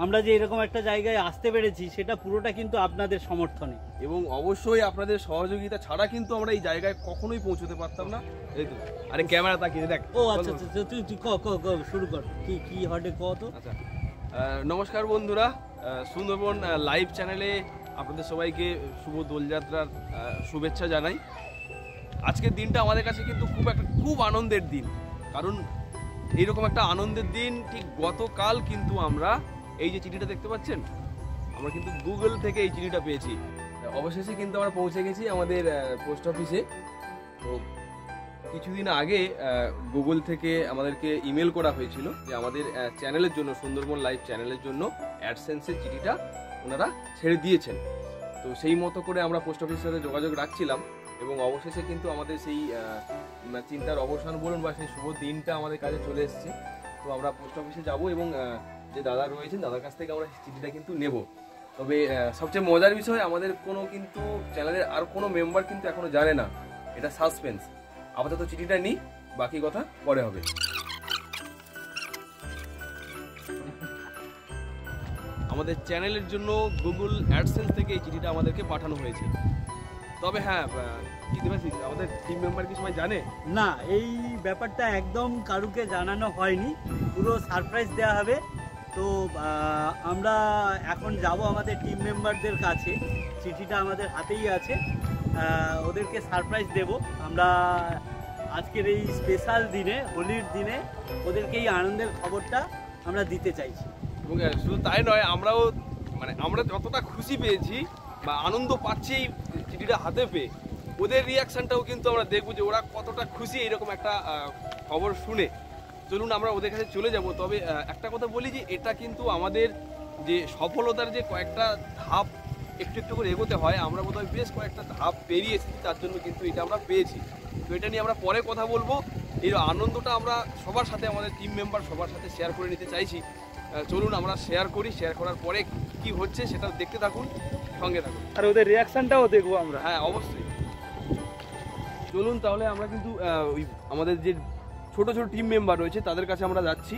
আমরা যে এরকম একটা জায়গায় আসতে পেরেছি সেটা পুরোটা কিন্তু আপনাদের সমর্থনে, এবং অবশ্যই আপনাদের সহযোগিতা ছাড়া কিন্তু আমরা এই জায়গায় কখনোই পৌঁছতে পারতাম না। এই তো, আরে ক্যামেরা তাকিয়ে দেখ। ও আচ্ছা আচ্ছা, তুই শুরু কর, কি হটে কত। আচ্ছা, নমস্কার বন্ধুরা, সুন্দরবন লাইভ চ্যানেলে আপনাদের সবাইকে শুভ দোলযাত্রার শুভেচ্ছা জানাই। আজকের দিনটা আমাদের কাছে কিন্তু খুব আনন্দের দিন, কারণ এইরকম একটা আনন্দের দিন ঠিক গতকাল কিন্তু আমরা এই যে চিঠিটা দেখতে পাচ্ছেন, আমরা কিন্তু গুগল থেকে এই চিঠিটা পেয়েছি। অবশেষে কিন্তু আমরা পৌঁছে গেছি আমাদের পোস্ট অফিসে। তো কিছুদিন আগে গুগল থেকে আমাদেরকে ইমেল করা হয়েছিল যে আমাদের চ্যানেলের জন্য, সুন্দরবন লাইভ চ্যানেলের জন্য অ্যাডসেন্সের চিঠিটা ওনারা ছেড়ে দিয়েছেন। তো সেই মতো করে আমরা পোস্ট অফিসের সাথে যোগাযোগ রাখছিলাম, এবং অবশেষে কিন্তু আমাদের সেই চিন্তার অবসান বলুন বা সেই শুভ দিনটা আমাদের কাছে চলে এসেছে। তো আমরা পোস্ট অফিসে যাব এবং যে দাদা রয়েছেন দাদার কাছ থেকে আমরা চিঠিটা কিন্তু নেব। তবে সবচেয়ে মজার বিষয়, আমাদের কিন্তু চ্যানেলের আর কোনো মেম্বার কিন্তু এখনো জানে না, এটা সাসপেন্স। আপাতত চিঠিটা নিই, বাকি কথা পরে হবে। আমাদের চ্যানেলের জন্য গুগল অ্যাডসেন্স থেকে এই চিঠিটা আমাদেরকে পাঠানো হয়েছে। তবে হ্যাঁ, আমাদের টিম মেম্বার কি সবাই জানে না, এই ব্যাপারটা একদম কারুকে জানানো হয়নি, পুরো সারপ্রাইজ দেওয়া হবে। তো আমরা এখন যাব আমাদের টিম মেম্বারদের কাছে, চিঠিটা আমাদের হাতেই আছে, ওদেরকে সারপ্রাইজ দেব আমরা আজকের এই স্পেশাল দিনে, হোলির দিনে ওদেরকে এই আনন্দের খবরটা আমরা দিতে চাইছি। এবং শুধু তাই নয়, আমরা যতটা খুশি পেয়েছি বা আনন্দ পাচ্ছি চিঠিটা হাতে পেয়ে, ওদের রিয়াকশনটাও কিন্তু আমরা দেখবো যে ওরা কতটা খুশি এইরকম একটা খবর শুনে। চলুন আমরা ওদের কাছে চলে যাব। তবে একটা কথা বলি যে এটা কিন্তু আমাদের যে সফলতার যে কয়েকটা ধাপ একটু একটু করে এগোতে হয়, আমরা বোধহয় বেশ কয়েকটা ধাপ পেরিয়ে এসেছি, তার জন্য কিন্তু এটা আমরা পেয়েছি। তো এটা নিয়ে আমরা পরে কথা বলবো। এই আনন্দটা আমরা সবার সাথে, আমাদের টিম মেম্বার সবার সাথে শেয়ার করে নিতে চাইছি। চলুন আমরা শেয়ার করি, শেয়ার করার পরে কি হচ্ছে সেটা দেখতে থাকুন, সঙ্গে থাকুন, আর ওদের রিয়াকশনটাও দেখবো আমরা। হ্যাঁ অবশ্যই। চলুন তাহলে আমরা কিন্তু ওই আমাদের যে ছোট ছোট টিম মেম্বার রয়েছে তাদের কাছে আমরা যাচ্ছি।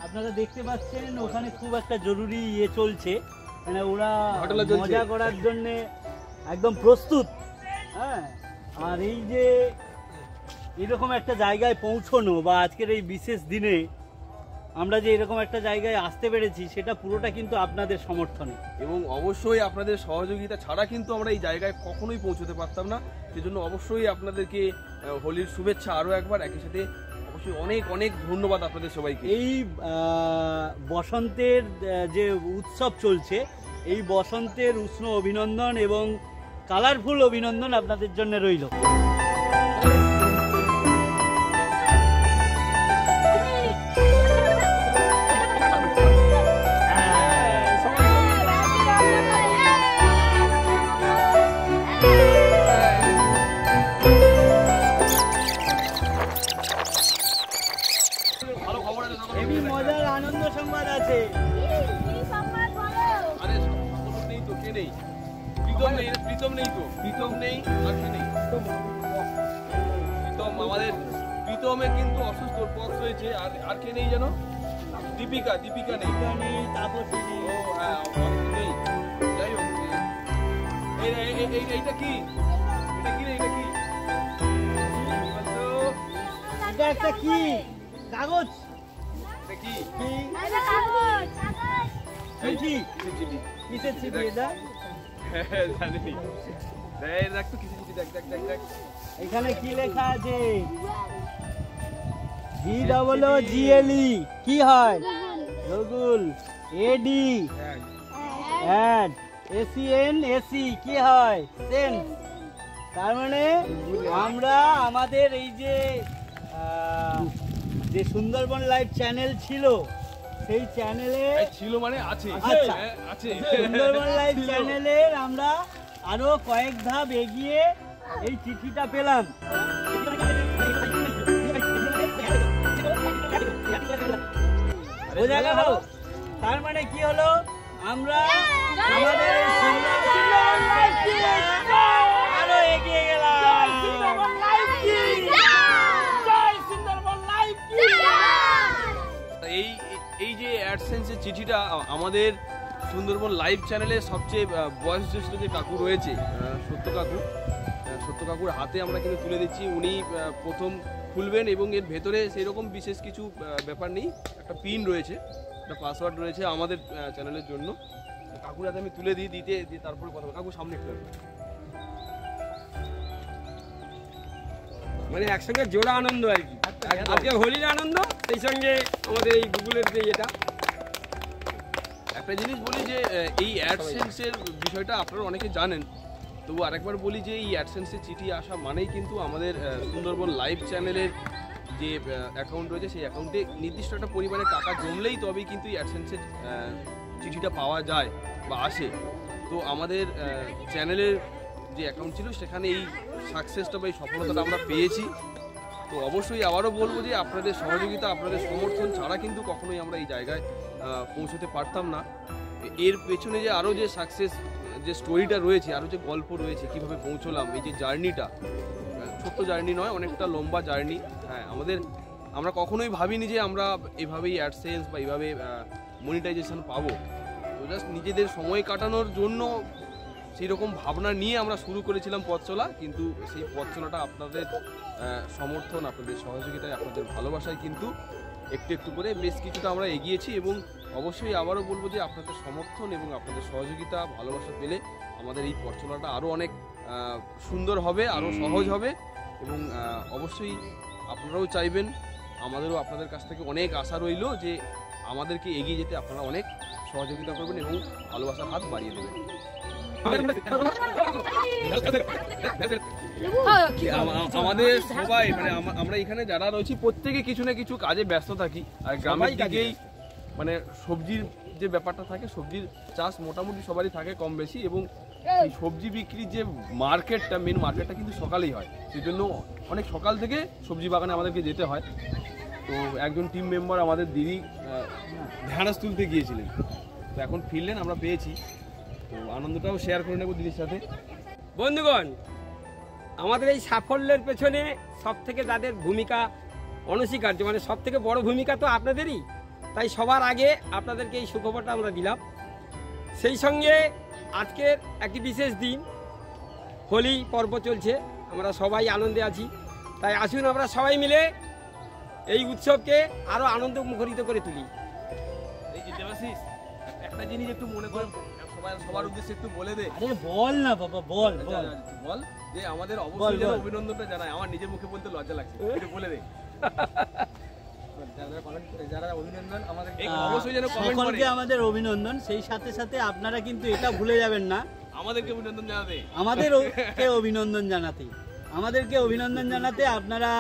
আপনারা দেখতে পাচ্ছেন ওখানে খুব একটা জরুরি চলছে, মানে ওরা মজা করার জন্য একদম প্রস্তুত। হ্যাঁ, আর এই যে এরকম একটা জায়গায় পৌঁছানো বা আজকের এই বিশেষ দিনে আমরা যে এরকম একটা জায়গায় আসতে পেরেছি সেটা পুরোটা কিন্তু আপনাদের সমর্থনে, এবং অবশ্যই আপনাদের সহযোগিতা ছাড়া কিন্তু আমরা এই জায়গায় কখনোই পৌঁছতে পারতাম না। সেজন্য অবশ্যই আপনাদেরকে হোলির শুভেচ্ছা আরও একবার, একই সাথে অবশ্যই অনেক অনেক ধন্যবাদ আপনাদের সবাইকে। এই বসন্তের যে উৎসব চলছে, এই বসন্তের উষ্ণ অভিনন্দন এবং কালারফুল অভিনন্দন আপনাদের জন্য রইল। মজার আনন্দ সংবাদ আছে। প্রীতম নেই, আর কে নেই? প্রীতম, আমাদের প্রীতমের কিন্তু অসুস্থ, পথ হয়েছে। আর কে নেই জানো? দীপিকা নেই, তাপসী নেই। ও হ্যাঁ, নেই। যাই হোক, এইটা কি রে? এটা একটা কি কাগজ? এটা কি? কিসের চিঠি এটা? জানি দেখ তো কিছু চিঠি, দেখ। এখানে কি লেখা আছে? GOOGLE কি হয়? গুগল। AD SENSE কি হয়? সেন্স। তার মানে আমরা আমাদের এই যে সুন্দরবন লাইভ চ্যানেল ছিল, সেই চ্যানেলে ছিল মানে আছে, আছে সুন্দরবন লাইভ চ্যানেলের আমরা আরো কয়েক ধাপ এগিয়ে এই চিঠিটা পেলাম। বোঝা গেল? তার মানে কি হলো, আমরা আমাদের আরো এগিয়ে গেলাম। এই যে অ্যাডসেন্সের চিঠিটা আমাদের সুন্দরবন লাইভ চ্যানেলে সবচেয়ে বয়োজ্যেষ্ঠ যে কাকু রয়েছে সত্য কাকুর হাতে আমরা কিন্তু তুলে দিচ্ছি। উনি প্রথম খুলবেন এবং এর ভেতরে সেই রকম বিশেষ কিছু ব্যাপার নেই, একটা পিন রয়েছে, একটা পাসওয়ার্ড রয়েছে আমাদের চ্যানেলের জন্য। কাকুর হাতে আমি তুলে দিতে তারপরে কথা কাকু সামনে একটু মানে একসঙ্গে জোড়া আনন্দ আর কি। আজকে হোলির আনন্দ, সেই সঙ্গে আমাদের এই গুগলের যে এটা। একটা জিনিস বলি যে এই অ্যাডসেন্সের বিষয়টা আপনারা অনেকে জানেন, তবু আরেকবার বলি যে এই অ্যাডসেন্সের চিঠি আসা মানেই কিন্তু আমাদের সুন্দরবন লাইভ চ্যানেলের যে অ্যাকাউন্ট রয়েছে সেই অ্যাকাউন্টে নির্দিষ্ট একটা পরিমাণে টাকা জমলেই তবেই কিন্তু এই অ্যাডসেন্সের চিঠিটা পাওয়া যায় বা আসে। তো আমাদের চ্যানেলের যে অ্যাকাউন্ট ছিল সেখানে এই সাকসেসটা বা এই সফলতাটা আমরা পেয়েছি। তো অবশ্যই আবারও বলবো যে আপনাদের সহযোগিতা, আপনাদের সমর্থন ছাড়া কিন্তু কখনোই আমরা এই জায়গায় পৌঁছতে পারতাম না। এর পেছনে যে আরও যে সাকসেস যে স্টোরিটা রয়েছে, আরও যে গল্প রয়েছে, কীভাবে পৌঁছলাম, এই যে জার্নিটা, ছোট্ট জার্নি নয়, অনেকটা লম্বা জার্নি। হ্যাঁ, আমরা কখনোই ভাবিনি যে আমরা এভাবেই অ্যাডসেন্স বা এইভাবে মনিটাইজেশন পাবো। তো জাস্ট নিজেদের সময় কাটানোর জন্য সেই রকম ভাবনা নিয়ে আমরা শুরু করেছিলাম পথ চলা, কিন্তু সেই পথ চলাটা আপনাদের সমর্থন, আপনাদের সহযোগিতায়, আপনাদের ভালোবাসায় কিন্তু একটু একটু করে বেশ কিছুটা আমরা এগিয়েছি। এবং অবশ্যই আবারও বলবো যে আপনাদের সমর্থন এবং আপনাদের সহযোগিতা, ভালোবাসা পেলে আমাদের এই পথ চলাটা আরও অনেক সুন্দর হবে, আরও সহজ হবে। এবং অবশ্যই আপনারাও চাইবেন, আমাদেরও আপনাদের কাছ থেকে অনেক আশা রইল যে আমাদেরকে এগিয়ে যেতে আপনারা অনেক সহযোগিতা করবেন এবং ভালোবাসার হাত বাড়িয়ে দেবেন। আমাদের সবাই মানে আমরা এখানে যারা রয়েছি প্রত্যেকে কিছু না কিছু কাজে ব্যস্ত থাকি। আর গ্রামের দিকেই মানে সবজির যে ব্যাপারটা থাকে, সবজির চাষ মোটামুটি সবারই থাকে কম বেশি। এবং এই সবজি বিক্রির যে মার্কেটটা, মেন মার্কেটটা কিন্তু সকালেই হয়, সেই জন্য অনেক সকাল থেকে সবজি বাগানে আমাদেরকে যেতে হয়। তো একজন টিম মেম্বার আমাদের দিদি ঢেঁড়স তুলতে গিয়েছিলেন, তো এখন ফিরলেন, আমরা পেয়েছি। তো আনন্দটাও শেয়ার করে নেব দিদির সাথে। বন্ধুগণ, আমাদের এই সাফল্যের পেছনে সব থেকে যাদের ভূমিকা অনস্বীকার্য, মানে সব থেকে বড় ভূমিকা তো আপনাদেরই। তাই সবার আগে আপনাদেরকে এই সুখবরটা আমরা দিলাম। সেই সঙ্গে আজকের একটি বিশেষ দিন, হোলি পর্ব চলছে, আমরা সবাই আনন্দে আছি। তাই আসুন আমরা সবাই মিলে এই উৎসবকে আরও আনন্দ মুখরিত করে তুলি। এই যে দেবাশিস, একটা জিনিস একটু মনে করে সবার উদ্দেশ্যে একটু বলে দে। আরে বল না বাবা, বল বল যে আমাদের অবশ্যই যেন অভিনন্দনটা জানায়। আমার নিজের মুখে বলতে লজ্জা লাগছে, একটু বলে দে। যারা অভিনন্দন আমাদের অবশ্যই যেন কমেন্ট করে। সকলকে আমাদের অভিনন্দন। সেই সাথে সাথে আপনারা কিন্তু এটা ভুলে যাবেন না আমাদেরকে অভিনন্দন জানাতে, আমাদেরকে অভিনন্দন জানাতে আপনারা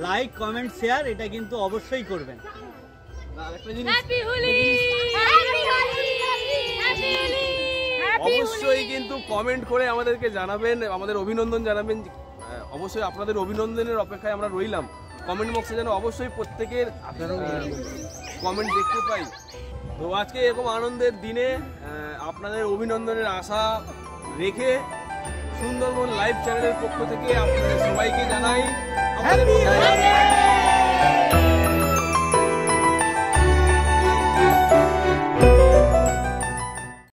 লাইক, কমেন্ট, শেয়ার এটা কিন্তু অবশ্যই করবেন। অবশ্যই কিন্তু কমেন্ট করে আমাদেরকে জানাবেন, আমাদের অভিনন্দন জানাবেন। অবশ্যই আপনাদের অভিনন্দনের অপেক্ষায় আমরা রইলাম। কমেন্ট বক্সে যেন অবশ্যই প্রত্যেকের কমেন্ট দেখতে পাই। তো আজকে এরকম আনন্দের দিনে আপনাদের অভিনন্দনের আশা রেখে সুন্দরবন লাইভ চ্যানেলের পক্ষ থেকে আপনাদের সবাইকে জানাই